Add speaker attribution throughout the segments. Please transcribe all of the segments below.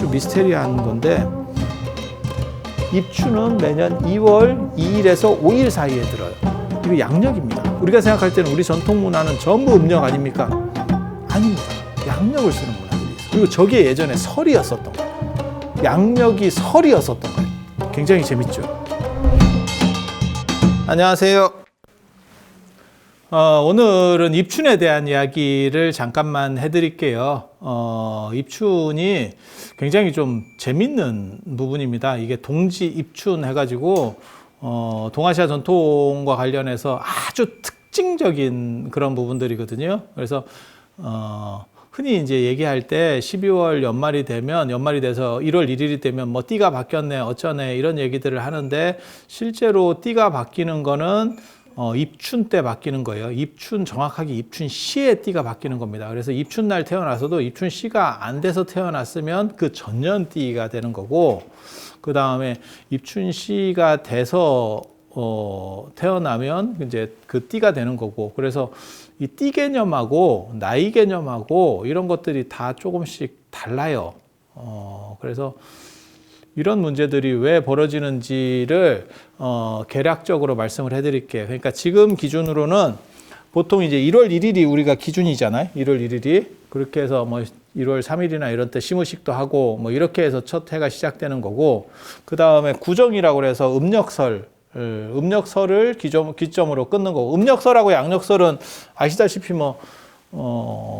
Speaker 1: 좀 미스테리한 건데 입추는 매년 2월 2일에서 5일 사이에 들어요. 이거 양력입니다. 우리가 생각할 때는 우리 전통 문화는 전부 음력 아닙니까? 아닙니다. 양력을 쓰는 문화들이 있어요. 그리고 저게 예전에 설이었었던 거예요. 양력이 설이었었던 거예요. 굉장히 재밌죠. 안녕하세요. 오늘은 입춘에 대한 이야기를 잠깐만 해드릴게요. 입춘이 굉장히 좀 재밌는 부분입니다. 이게 동지 입춘 해가지고 동아시아 전통과 관련해서 아주 특징적인 그런 부분들이거든요. 그래서 흔히 이제 얘기할 때 12월 연말이 돼서 1월 1일이 되면 뭐 띠가 바뀌었네, 어쩌네 이런 얘기들을 하는데 실제로 띠가 바뀌는 거는 입춘 때 바뀌는 거예요. 정확하게 입춘 시에 띠가 바뀌는 겁니다. 그래서 입춘 날 태어나서도 입춘 시가 안 돼서 태어났으면 그 전년 띠가 되는 거고, 그 다음에 입춘 시가 돼서 태어나면 이제 그 띠가 되는 거고, 그래서 이 띠 개념하고 나이 개념하고 이런 것들이 다 조금씩 달라요. 그래서 이런 문제들이 왜 벌어지는지를 개략적으로 말씀을 해드릴게요. 그러니까 지금 기준으로는 보통 이제 1월 1일이 우리가 기준이잖아요. 1월 1일이 그렇게 해서 뭐 1월 3일이나 이런 때 시무식도 하고 뭐 이렇게 해서 첫 해가 시작되는 거고, 그 다음에 구정이라고 그래서 음력설을 기점으로 끊는 거고, 음력설하고 양력설은 아시다시피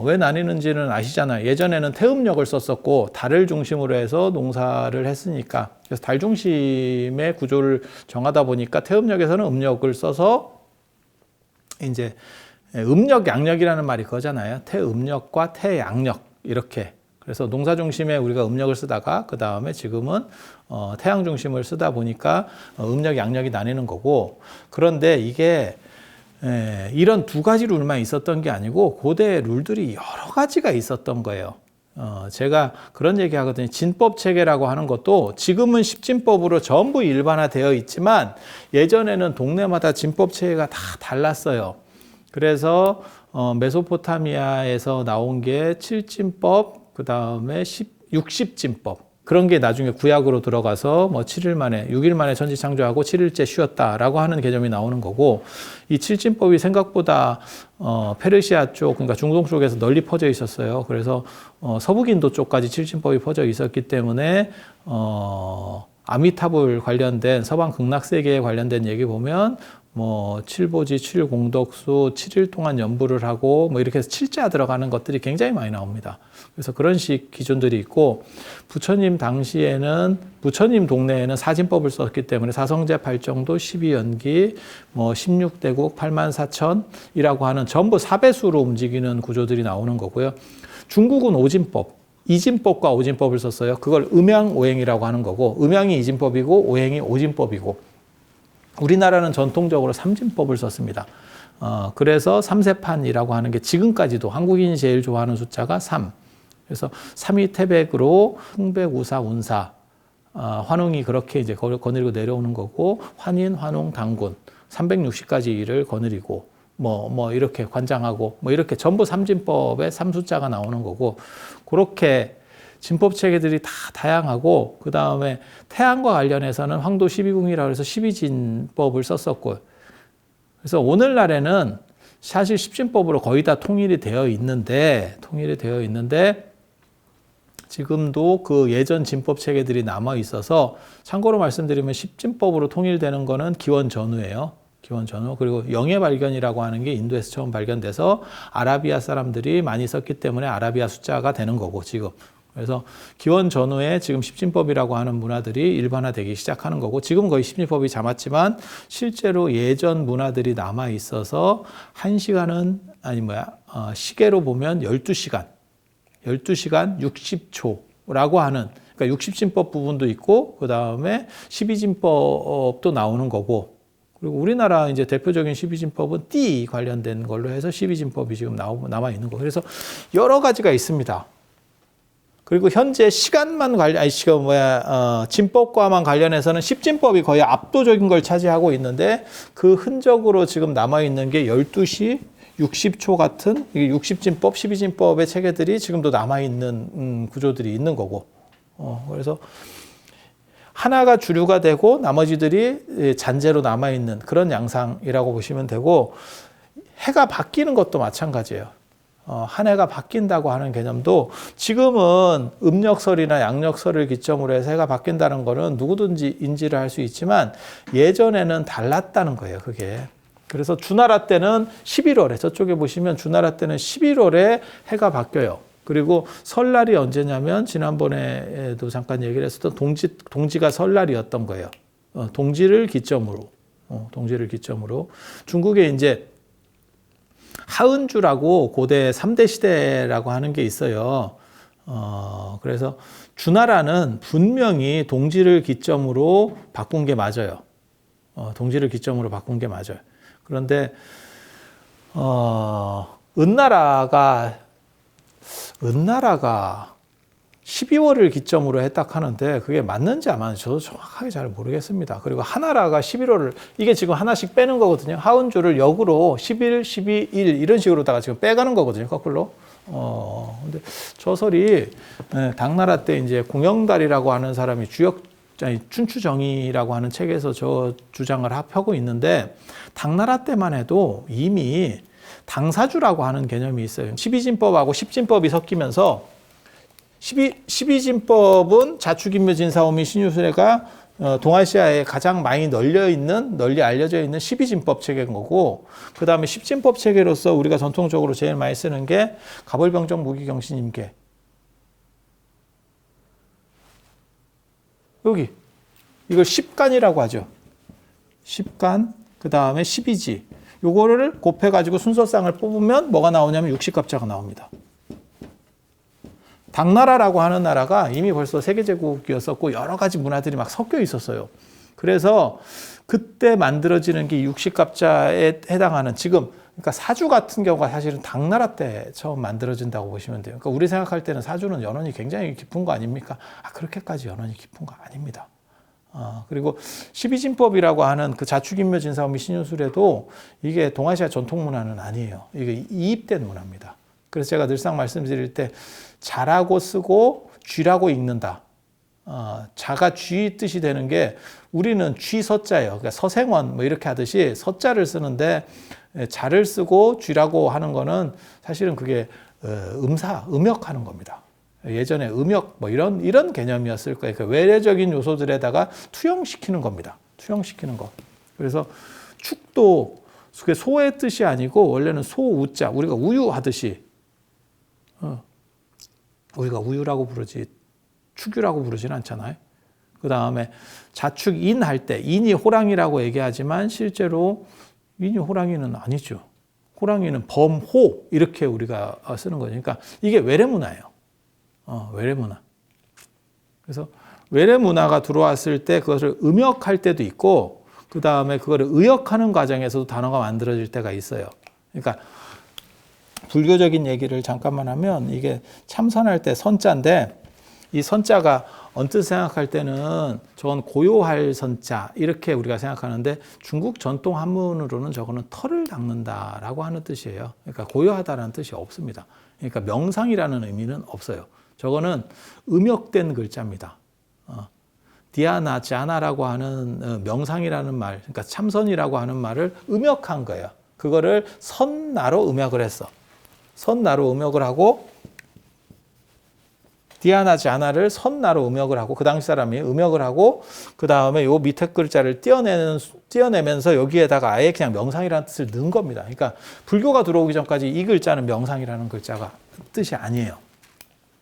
Speaker 1: 왜 나뉘는지는 아시잖아요. 예전에는 태음력을 썼었고 달을 중심으로 해서 농사를 했으니까, 그래서 달 중심의 구조를 정하다 보니까 태음력에서는 음력을 써서 이제 음력 양력이라는 말이 그거잖아요. 태음력과 태양력 이렇게. 그래서 농사 중심에 우리가 음력을 쓰다가 그 다음에 지금은 태양 중심을 쓰다 보니까 음력 양력이 나뉘는 거고, 그런데 이게 이런 두 가지 룰만 있었던 게 아니고 고대 룰들이 여러 가지가 있었던 거예요. 제가 그런 얘기 하거든요. 진법 체계라고 하는 것도 지금은 십진법으로 전부 일반화되어 있지만 예전에는 동네마다 진법 체계가 다 달랐어요. 그래서 메소포타미아에서 나온 게 7진법, 그 다음에 60진법, 그런 게 나중에 구약으로 들어가서 뭐 7일 만에, 6일 만에 천지 창조하고 7일째 쉬었다라고 하는 개념이 나오는 거고, 이 7진법이 생각보다 페르시아 쪽, 그러니까 중동 쪽에서 널리 퍼져 있었어요. 그래서 서북인도 쪽까지 7진법이 퍼져 있었기 때문에 아미타불 관련된 서방 극락세계에 관련된 얘기 보면 뭐 7보지, 7공덕수, 7일 동안 연부를 하고 뭐 이렇게 해서 7자 들어가는 것들이 굉장히 많이 나옵니다. 그래서 그런 식 기준들이 있고, 부처님 당시에는, 부처님 동네에는 사진법을 썼기 때문에 사성제 8정도, 12연기, 뭐 16대국, 84,000이라고 하는 전부 사배수로 움직이는 구조들이 나오는 거고요. 중국은 오진법, 이진법과 오진법을 썼어요. 그걸 음양오행이라고 하는 거고, 음양이 이진법이고 오행이 오진법이고, 우리나라는 전통적으로 삼진법을 썼습니다. 그래서 삼세판이라고 하는 게 지금까지도 한국인이 제일 좋아하는 숫자가 3. 그래서 삼위태백으로 흥백, 우사, 운사, 환웅이 그렇게 이제 거느리고 내려오는 거고, 환인, 환웅, 당군 360가지 일을 거느리고 뭐 이렇게 관장하고 뭐 이렇게 전부 삼진법에 3숫자가 나오는 거고, 그렇게 진법 체계들이 다 다양하고, 그 다음에 태양과 관련해서는 황도 12궁이라고 해서 12진법을 썼었고, 그래서 오늘날에는 사실 십진법으로 거의 다 통일이 되어 있는데 지금도 그 예전 진법 체계들이 남아 있어서, 참고로 말씀드리면 십진법으로 통일되는 거는 기원 전후예요. 기원 전후. 그리고 영의 발견이라고 하는 게 인도에서 처음 발견돼서 아라비아 사람들이 많이 썼기 때문에 아라비아 숫자가 되는 거고, 지금. 그래서 기원 전후에 지금 십진법이라고 하는 문화들이 일반화되기 시작하는 거고, 지금 거의 십진법이 잠았지만 실제로 예전 문화들이 남아 있어서 1시간은 시계로 보면 12시간 60초라고 하는, 그러니까 60진법 부분도 있고 그 다음에 12진법도 나오는 거고, 그리고 우리나라 이제 대표적인 12진법은 띠 관련된 걸로 해서 12진법이 지금 남아 있는 거. 그래서 여러 가지가 있습니다. 그리고 현재 진법과만 관련해서는 십진법이 거의 압도적인 걸 차지하고 있는데, 그 흔적으로 지금 남아있는 게 12시 60초 같은 60진법, 12진법의 체계들이 지금도 남아있는 구조들이 있는 거고, 그래서 하나가 주류가 되고 나머지들이 잔재로 남아있는 그런 양상이라고 보시면 되고, 해가 바뀌는 것도 마찬가지예요. 한 해가 바뀐다고 하는 개념도 지금은 음력설이나 양력설을 기점으로 해서 해가 바뀐다는 거는 누구든지 인지를 할 수 있지만 예전에는 달랐다는 거예요, 그게. 그래서 주나라 때는 11월에, 저쪽에 보시면 주나라 때는 11월에 해가 바뀌어요. 그리고 설날이 언제냐면 지난번에도 잠깐 얘기를 했었던 동지가 설날이었던 거예요. 동지를 기점으로. 중국에 이제 하은주라고 고대 3대 시대라고 하는 게 있어요. 그래서 주나라는 분명히 동지를 기점으로 바꾼 게 맞아요. 동지를 기점으로 바꾼 게 맞아요. 그런데 은나라가 12월을 기점으로 했다 하는데 그게 맞는지 안 맞는지 저도 정확하게 잘 모르겠습니다. 그리고 하나라가 11월을, 이게 지금 하나씩 빼는 거거든요. 하은주를 역으로 11, 12, 1 이런 식으로다가 지금 빼가는 거거든요. 거꾸로. 근데 저 설이 당나라 때 이제 공영달이라고 하는 사람이 춘추정의라고 하는 책에서 저 주장을 펴고 있는데, 당나라 때만 해도 이미 당사주라고 하는 개념이 있어요. 12진법하고 10진법이 섞이면서 12진법은 자축인묘 진사오미 신유술회가 동아시아에 가장 많이 널리 알려져 있는 12진법 체계인 거고, 그 다음에 10진법 체계로서 우리가 전통적으로 제일 많이 쓰는 게 가벌병정 무기경신임계. 여기 이걸 10간이라고 하죠. 10간, 그 다음에 12지. 요거를 곱해가지고 순서상을 뽑으면 뭐가 나오냐면 60갑자가 나옵니다. 당나라라고 하는 나라가 이미 벌써 세계제국이었었고 여러 가지 문화들이 막 섞여 있었어요. 그래서 그때 만들어지는 게 60갑자에 해당하는, 지금 그러니까 사주 같은 경우가 사실은 당나라 때 처음 만들어진다고 보시면 돼요. 그러니까 우리 생각할 때는 사주는 연원이 굉장히 깊은 거 아닙니까? 그렇게까지 연원이 깊은 거 아닙니다. 그리고 12진법이라고 하는 그 자축인묘 진사오미 신유술에도 이게 동아시아 전통 문화는 아니에요. 이게 이입된 문화입니다. 그래서 제가 늘상 말씀드릴 때 자라고 쓰고 쥐라고 읽는다. 자가 쥐 뜻이 되는 게, 우리는 쥐 서자예요. 그러니까 서생원 뭐 이렇게 하듯이 서자를 쓰는데 자를 쓰고 쥐라고 하는 거는 사실은 그게 음역하는 겁니다. 예전에 음역 뭐 이런 개념이었을 거예요. 그러니까 외래적인 요소들에다가 투영시키는 겁니다. 투영시키는 거. 그래서 축도 그게 소의 뜻이 아니고 원래는 소우자, 우리가 우유 하듯이 우리가 우유라고 부르지 축유라고 부르지는 않잖아요. 그 다음에 자축인 할 때 인이 호랑이라고 얘기하지만 실제로 인이 호랑이는 아니죠. 호랑이는 범호 이렇게 우리가 쓰는 거죠. 그러니까 이게 외래문화예요. 외래문화. 그래서 외래문화가 들어왔을 때 그것을 음역할 때도 있고, 그 다음에 그거를 의역하는 과정에서도 단어가 만들어질 때가 있어요. 그러니까 불교적인 얘기를 잠깐만 하면, 이게 참선할 때 선자인데, 이 선자가 언뜻 생각할 때는 저건 고요할 선자 이렇게 우리가 생각하는데, 중국 전통 한문으로는 저거는 털을 닦는다라고 하는 뜻이에요. 그러니까 고요하다라는 뜻이 없습니다. 그러니까 명상이라는 의미는 없어요. 저거는 음역된 글자입니다. 디아나, 자나라고 하는 명상이라는 말, 그러니까 참선이라고 하는 말을 음역한 거예요. 그거를 선나로 음역을 했어. 선나로 음역을 하고, 디아나, 자나를 선나로 음역을 하고, 그 당시 사람이 음역을 하고, 그 다음에 요 밑에 글자를 떼어내면서 여기에다가 아예 그냥 명상이라는 뜻을 넣은 겁니다. 그러니까 불교가 들어오기 전까지 이 글자는 명상이라는 글자가 뜻이 아니에요.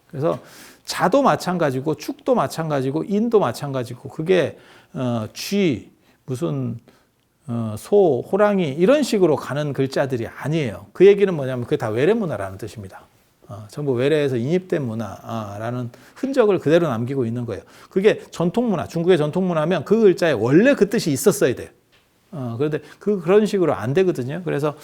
Speaker 1: 그래서 자도 마찬가지고 축도 마찬가지고 인도 마찬가지고, 그게 쥐, 무슨 소, 호랑이 이런 식으로 가는 글자들이 아니에요. 그 얘기는 뭐냐면 그게 다 외래문화라는 뜻입니다. 전부 외래에서 인입된 문화라는 흔적을 그대로 남기고 있는 거예요. 그게 전통문화, 중국의 전통문화면 그 글자에 원래 그 뜻이 있었어야 돼요. 그런데 그런 식으로 안 되거든요. 그래서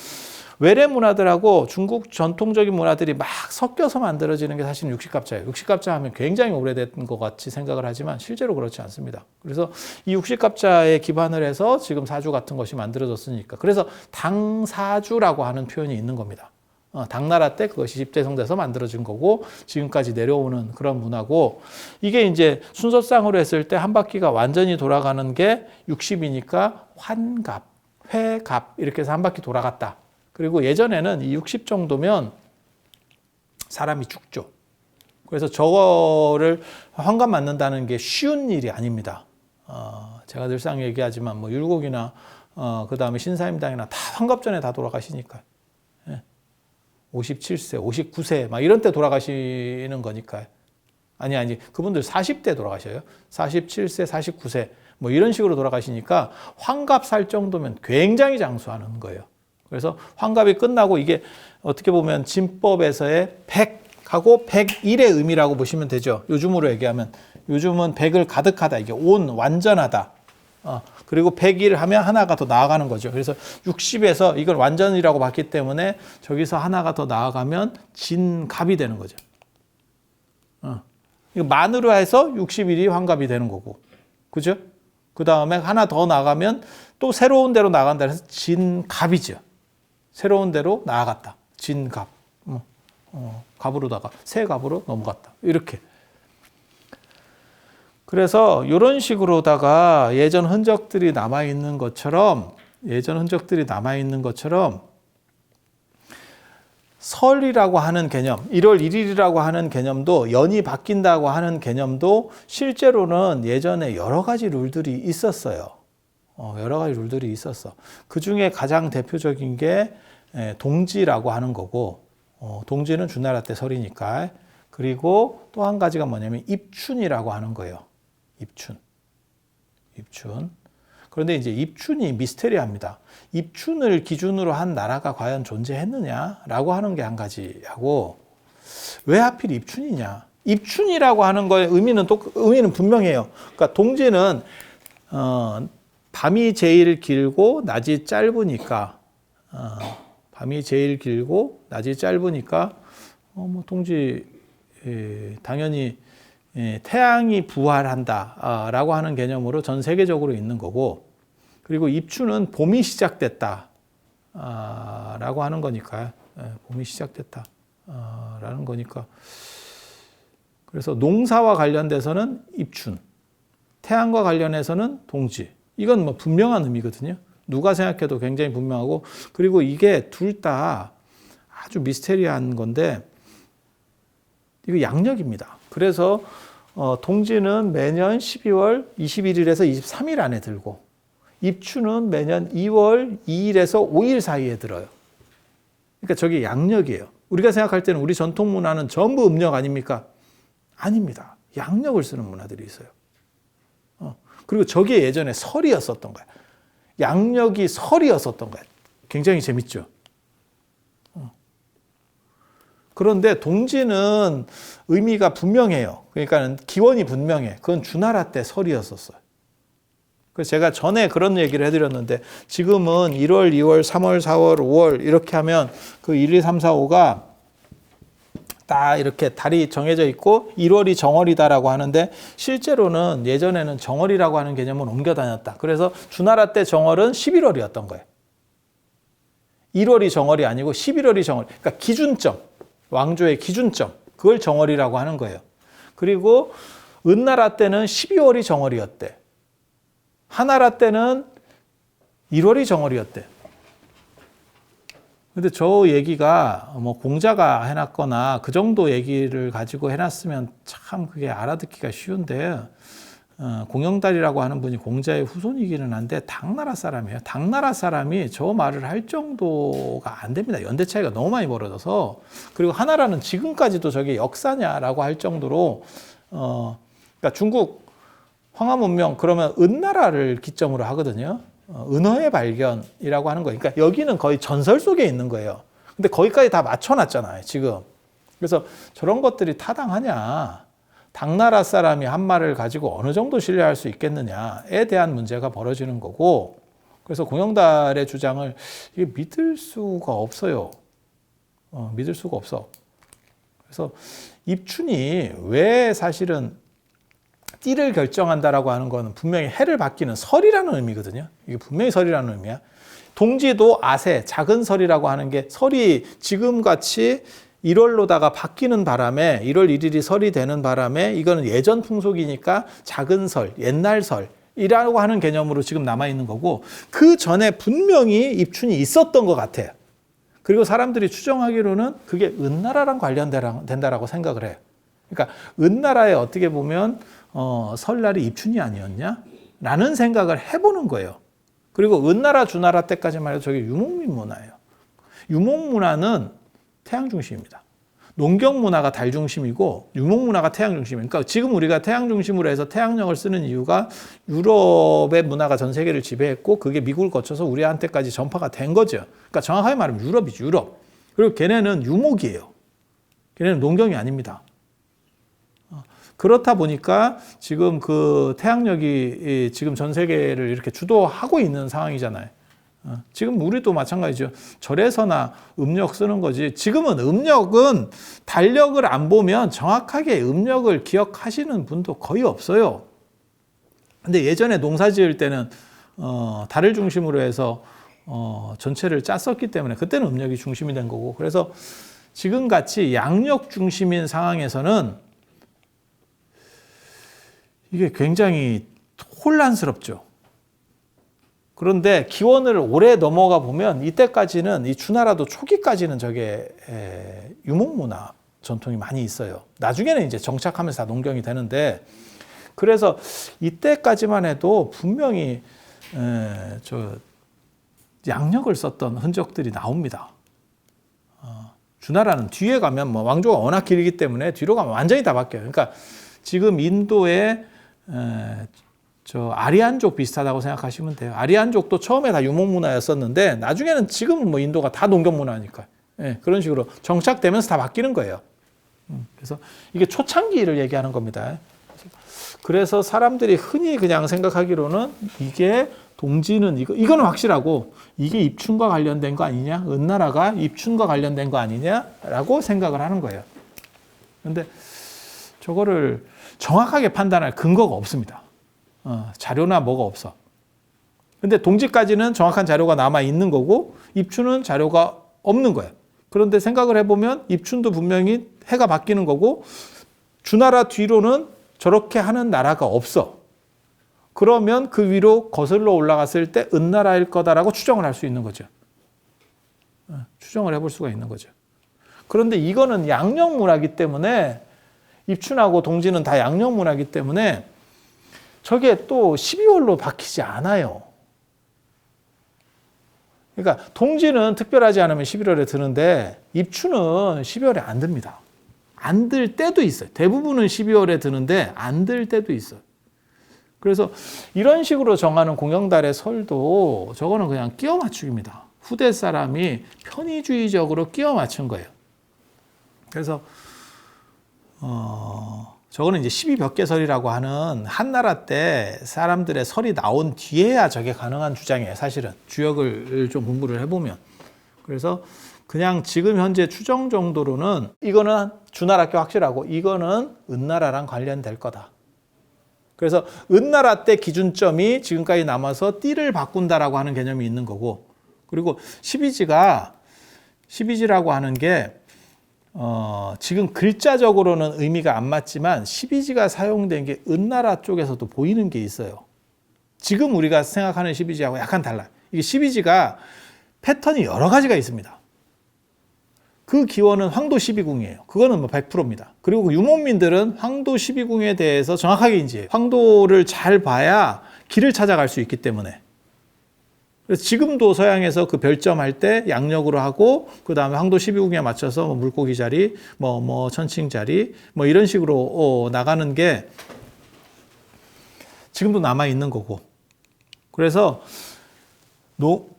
Speaker 1: 외래 문화들하고 중국 전통적인 문화들이 막 섞여서 만들어지는 게 사실 60갑자예요. 60갑자 하면 굉장히 오래된 것 같이 생각을 하지만 실제로 그렇지 않습니다. 그래서 이 60갑자에 기반을 해서 지금 사주 같은 것이 만들어졌으니까. 그래서 당사주라고 하는 표현이 있는 겁니다. 당나라 때 그것이 집대성돼서 만들어진 거고 지금까지 내려오는 그런 문화고 이게 이제 순서상으로 했을 때 한 바퀴가 완전히 돌아가는 게 60이니까 환갑, 회갑 이렇게 해서 한 바퀴 돌아갔다. 그리고 예전에는 이 60 정도면 사람이 죽죠. 그래서 저거를 환갑 맞는다는 게 쉬운 일이 아닙니다. 제가 늘상 얘기하지만 뭐 율곡이나 그 다음에 신사임당이나 다 환갑 전에 다 돌아가시니까. 57세, 59세 막 이런 때 돌아가시는 거니까요. 아니 그분들 40대 돌아가셔요. 47세, 49세 뭐 이런 식으로 돌아가시니까 환갑 살 정도면 굉장히 장수하는 거예요. 그래서 환갑이 끝나고 이게 어떻게 보면 진법에서의 100하고 101의 의미라고 보시면 되죠. 요즘으로 얘기하면 요즘은 100을 가득하다. 이게 온, 완전하다. 그리고 100일 하면 하나가 더 나아가는 거죠. 그래서 60에서 이걸 완전이라고 봤기 때문에 저기서 하나가 더 나아가면 진갑이 되는 거죠. 이거 만으로 해서 60일이 환갑이 되는 거고. 그죠? 그 다음에 하나 더 나가면 또 새로운 데로 나간다 해서 진갑이죠. 새로운 데로 나아갔다. 진갑. 갑으로다가 새 갑으로 넘어갔다. 이렇게. 그래서 이런 식으로다가 예전 흔적들이 남아있는 것처럼 설이라고 하는 개념, 1월 1일이라고 하는 개념도 연이 바뀐다고 하는 개념도 실제로는 예전에 여러 가지 룰들이 있었어요. 여러 가지 룰들이 있었어. 그 중에 가장 대표적인 게 동지라고 하는 거고, 동지는 주나라 때 설이니까. 그리고 또 한 가지가 뭐냐면 입춘이라고 하는 거예요. 입춘. 그런데 이제 입춘이 미스테리합니다. 입춘을 기준으로 한 나라가 과연 존재했느냐라고 하는 게 한 가지하고 왜 하필 입춘이냐? 입춘이라고 하는 거의 의미는 분명해요. 그러니까 동지는 밤이 제일 길고 낮이 짧으니까 뭐 동지 당연히 태양이 부활한다라고 하는 개념으로 전 세계적으로 있는 거고, 그리고 입춘은 봄이 시작됐다라고 하는 거니까, 봄이 시작됐다라는 거니까. 그래서 농사와 관련돼서는 입춘, 태양과 관련해서는 동지. 이건 뭐 분명한 의미거든요. 누가 생각해도 굉장히 분명하고, 그리고 이게 둘 다 아주 미스테리한 건데, 이거 양력입니다. 그래서 동지는 매년 12월 21일에서 23일 안에 들고 입춘은 매년 2월 2일에서 5일 사이에 들어요. 그러니까 저게 양력이에요. 우리가 생각할 때는 우리 전통 문화는 전부 음력 아닙니까? 아닙니다. 양력을 쓰는 문화들이 있어요. 그리고 저게 예전에 설이었었던 거야. 양력이 설이었었던 거야. 굉장히 재밌죠. 그런데 동지는 의미가 분명해요. 그러니까 기원이 분명해. 그건 주나라 때 설이었었어요. 그래서 제가 전에 그런 얘기를 해드렸는데 지금은 1월, 2월, 3월, 4월, 5월 이렇게 하면 그 1, 2, 3, 4, 5가 딱 이렇게 달이 정해져 있고 1월이 정월이다라고 하는데 실제로는 예전에는 정월이라고 하는 개념은 옮겨 다녔다. 그래서 주나라 때 정월은 11월이었던 거예요. 1월이 정월이 아니고 11월이 정월. 그러니까 기준점. 왕조의 기준점, 그걸 정월이라고 하는 거예요. 그리고 은나라 때는 12월이 정월이었대. 하나라 때는 1월이 정월이었대. 근데 저 얘기가 뭐 공자가 해놨거나 그 정도 얘기를 가지고 해놨으면 참 그게 알아듣기가 쉬운데 공영달이라고 하는 분이 공자의 후손이기는 한데 당나라 사람이에요. 당나라 사람이 저 말을 할 정도가 안 됩니다. 연대 차이가 너무 많이 벌어져서. 그리고 하나라는 지금까지도 저게 역사냐라고 할 정도로 그러니까 중국 황하 문명 그러면 은나라를 기점으로 하거든요. 은어의 발견이라고 하는 거예요. 그러니까 여기는 거의 전설 속에 있는 거예요. 근데 거기까지 다 맞춰놨잖아요, 지금. 그래서 저런 것들이 타당하냐. 당나라 사람이 한 말을 가지고 어느 정도 신뢰할 수 있겠느냐에 대한 문제가 벌어지는 거고, 그래서 공영달의 주장을 이게 믿을 수가 없어요. 믿을 수가 없어. 그래서 입춘이 왜 사실은 띠를 결정한다라고 하는 거는 분명히 해를 바뀌는 설이라는 의미거든요. 이게 분명히 설이라는 의미야. 동지도 아세, 작은 설이라고 하는 게 설이 지금같이 1월로다가 바뀌는 바람에 1월 1일이 설이 되는 바람에 이거는 예전 풍속이니까 작은 설, 옛날 설이라고 하는 개념으로 지금 남아있는 거고 그 전에 분명히 입춘이 있었던 것 같아요. 그리고 사람들이 추정하기로는 그게 은나라랑 관련된다라고 생각을 해요. 그러니까 은나라에 어떻게 보면 설날이 입춘이 아니었냐? 라는 생각을 해보는 거예요. 그리고 은나라, 주나라 때까지만 해도 저게 유목민 문화예요. 유목 문화는 태양 중심입니다. 농경 문화가 달 중심이고 유목 문화가 태양 중심이에요. 그러니까 지금 우리가 태양 중심으로 해서 태양력을 쓰는 이유가 유럽의 문화가 전 세계를 지배했고 그게 미국을 거쳐서 우리한테까지 전파가 된 거죠. 그러니까 정확하게 말하면 유럽이죠, 유럽. 그리고 걔네는 유목이에요. 걔네는 농경이 아닙니다. 그렇다 보니까 지금 그 태양력이 지금 전 세계를 이렇게 주도하고 있는 상황이잖아요. 지금 우리도 마찬가지죠. 절에서나 음력 쓰는 거지. 지금은 음력은 달력을 안 보면 정확하게 음력을 기억하시는 분도 거의 없어요. 근데 예전에 농사 지을 때는 달을 중심으로 해서 전체를 짰었기 때문에 그때는 음력이 중심이 된 거고 그래서 지금 같이 양력 중심인 상황에서는 이게 굉장히 혼란스럽죠. 그런데 기원을 오래 넘어가 보면 이때까지는 이 주나라도 초기까지는 저게 유목문화 전통이 많이 있어요. 나중에는 이제 정착하면서 다 농경이 되는데 그래서 이때까지만 해도 분명히 저 양력을 썼던 흔적들이 나옵니다. 주나라는 뒤에 가면 뭐 왕조가 워낙 길기 때문에 뒤로 가면 완전히 다 바뀌어요. 그러니까 지금 인도의 저 아리안족 비슷하다고 생각하시면 돼요. 아리안족도 처음에 다 유목문화였었는데 나중에는 지금은 뭐 인도가 다 농경문화니까 그런 식으로 정착되면서 다 바뀌는 거예요. 그래서 이게 초창기를 얘기하는 겁니다. 그래서 사람들이 흔히 그냥 생각하기로는 이게 동지는 이거는 확실하고 이게 입춘과 관련된 거 아니냐? 은나라가 입춘과 관련된 거 아니냐라고 생각을 하는 거예요. 그런데 저거를 정확하게 판단할 근거가 없습니다. 자료나 뭐가 없어. 근데 동지까지는 정확한 자료가 남아 있는 거고 입춘은 자료가 없는 거예요. 그런데 생각을 해보면 입춘도 분명히 해가 바뀌는 거고 주나라 뒤로는 저렇게 하는 나라가 없어. 그러면 그 위로 거슬러 올라갔을 때 은나라일 거다라고 추정을 할 수 있는 거죠. 추정을 해볼 수가 있는 거죠. 그런데 이거는 양력문화이기 때문에 입춘하고 동지는 다 양력문화이기 때문에 저게 또 12월로 바뀌지 않아요. 그러니까 동지는 특별하지 않으면 11월에 드는데 입춘은 12월에 안 듭니다. 안 들 때도 있어요. 대부분은 12월에 드는데 안 들 때도 있어요. 그래서 이런 식으로 정하는 공영달의 설도 저거는 그냥 끼워 맞추기입니다. 후대 사람이 편의주의적으로 끼워 맞춘 거예요. 그래서 저거는 이제 12벽계설이라고 하는 한나라 때 사람들의 설이 나온 뒤에야 저게 가능한 주장이에요. 사실은 주역을 좀 공부를 해보면. 그래서 그냥 지금 현재 추정 정도로는 이거는 주나라께 확실하고 이거는 은나라랑 관련될 거다. 그래서 은나라 때 기준점이 지금까지 남아서 띠를 바꾼다라고 하는 개념이 있는 거고 그리고 12지라고 하는 게 지금 글자적으로는 의미가 안 맞지만 12지가 사용된 게 은나라 쪽에서도 보이는 게 있어요. 지금 우리가 생각하는 12지하고 약간 달라요. 이게 12지가 패턴이 여러 가지가 있습니다. 그 기원은 황도 12궁이에요. 그거는 뭐 100%입니다. 그리고 유목민들은 황도 12궁에 대해서 정확하게 인지해요. 황도를 잘 봐야 길을 찾아갈 수 있기 때문에. 그래서 지금도 서양에서 그 별점할 때 양력으로 하고 그 다음에 황도 12궁에 맞춰서 뭐 물고기 자리, 뭐 천칭 자리, 뭐 이런 식으로 나가는 게 지금도 남아 있는 거고. 그래서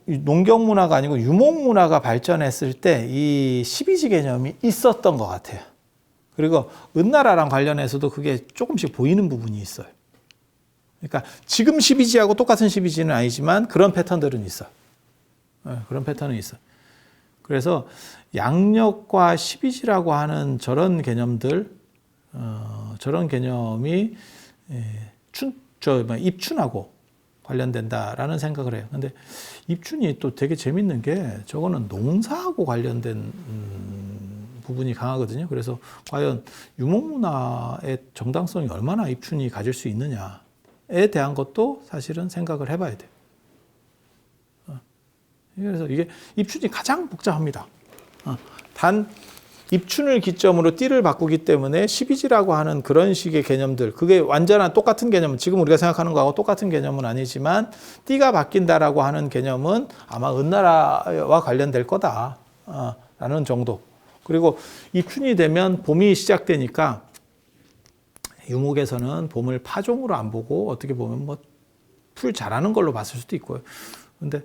Speaker 1: 농경 문화가 아니고 유목 문화가 발전했을 때 이 12지 개념이 있었던 것 같아요. 그리고 은나라랑 관련해서도 그게 조금씩 보이는 부분이 있어요. 그러니까 지금 12지하고 똑같은 12지는 아니지만 그런 패턴들은 있어. 그런 패턴은 있어. 그래서 양력과 12지라고 하는 저런 개념들, 저런 개념이 입춘하고 관련된다라는 생각을 해요. 근데 입춘이 또 되게 재밌는 게 저거는 농사하고 관련된 부분이 강하거든요. 그래서 과연 유목문화의 정당성이 얼마나 입춘이 가질 수 있느냐에 대한 것도 사실은 생각을 해봐야 돼요. 그래서 이게 입춘이 가장 복잡합니다. 단 입춘을 기점으로 띠를 바꾸기 때문에 12지라고 하는 그런 식의 개념들, 그게 완전한 똑같은 개념은 지금 우리가 생각하는 거하고 똑같은 개념은 아니지만 띠가 바뀐다라고 하는 개념은 아마 은나라와 관련될 거다라는 정도. 그리고 입춘이 되면 봄이 시작되니까 유목에서는 봄을 파종으로 안 보고 어떻게 보면 뭐 풀 자라는 걸로 봤을 수도 있고요. 근데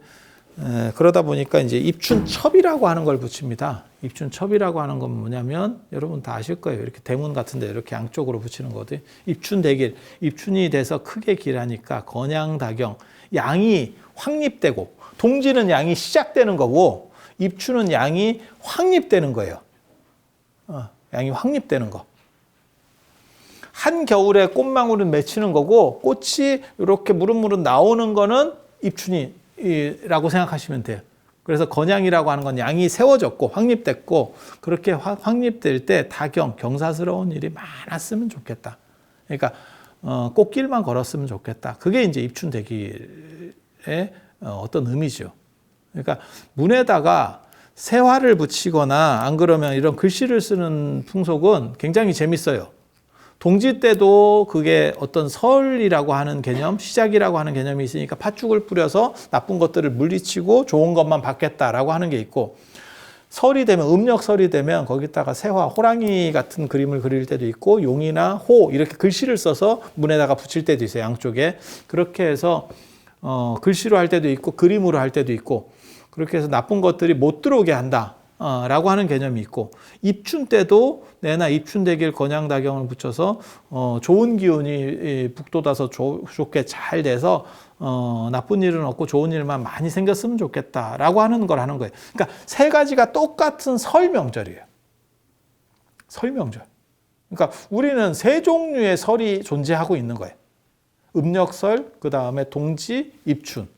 Speaker 1: 그러다 보니까 이제 입춘첩이라고 하는 걸 붙입니다. 입춘첩이라고 하는 건 뭐냐면 여러분 다 아실 거예요. 이렇게 대문 같은데 이렇게 양쪽으로 붙이는 거거든요. 입춘대길, 입춘이 돼서 크게 길하니까 건양다경, 양이 확립되고, 동지는 양이 시작되는 거고 입춘은 양이 확립되는 거예요. 양이 확립되는 거. 한겨울에 꽃망울은 맺히는 거고 꽃이 이렇게 무릇무릇 나오는 거는 입춘이라고 생각하시면 돼요. 그래서 건양이라고 하는 건 양이 세워졌고 확립됐고, 그렇게 확립될 때 다경, 경사스러운 일이 많았으면 좋겠다. 그러니까 꽃길만 걸었으면 좋겠다. 그게 이제 입춘대길의 어떤 의미죠. 그러니까 문에다가 세화를 붙이거나 안 그러면 이런 글씨를 쓰는 풍속은 굉장히 재밌어요. 동지 때도 그게 어떤 설이라고 하는 개념, 시작이라고 하는 개념이 있으니까 팥죽을 뿌려서 나쁜 것들을 물리치고 좋은 것만 받겠다라고 하는 게 있고, 설이 되면, 음력설이 되면 거기다가 새화, 호랑이 같은 그림을 그릴 때도 있고, 용이나 호 이렇게 글씨를 써서 문에다가 붙일 때도 있어요. 양쪽에. 그렇게 해서 글씨로 할 때도 있고 그림으로 할 때도 있고, 그렇게 해서 나쁜 것들이 못 들어오게 한다 라고 하는 개념이 있고, 입춘 때도 내나 입춘대길 건양다경을 붙여서 좋은 기운이 북돋아서 좋게 잘 돼서 나쁜 일은 없고 좋은 일만 많이 생겼으면 좋겠다라고 하는 걸 하는 거예요. 그러니까 세 가지가 똑같은 설 명절이에요. 설 명절. 그러니까 우리는 세 종류의 설이 존재하고 있는 거예요. 음력설, 그 다음에 동지, 입춘.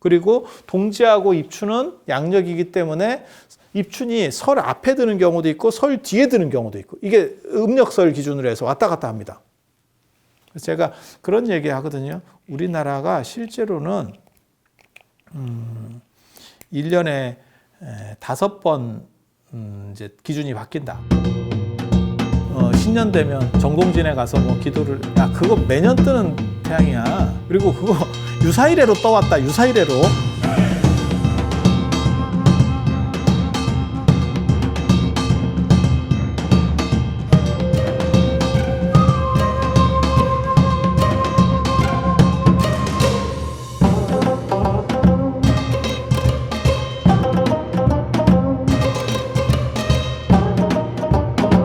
Speaker 1: 그리고 동지하고 입춘은 양력이기 때문에 입춘이 설 앞에 드는 경우도 있고 설 뒤에 드는 경우도 있고, 이게 음력설 기준으로 해서 왔다 갔다 합니다. 그래서 제가 그런 얘기 하거든요. 우리나라가 실제로는 1년에 5번 이제 기준이 바뀐다. 신년 되면 정동진에 가서 뭐 기도를, 야 그거 매년 뜨는 태양이야. 그리고 그거 유사일에로 떠왔다. 유사일에로.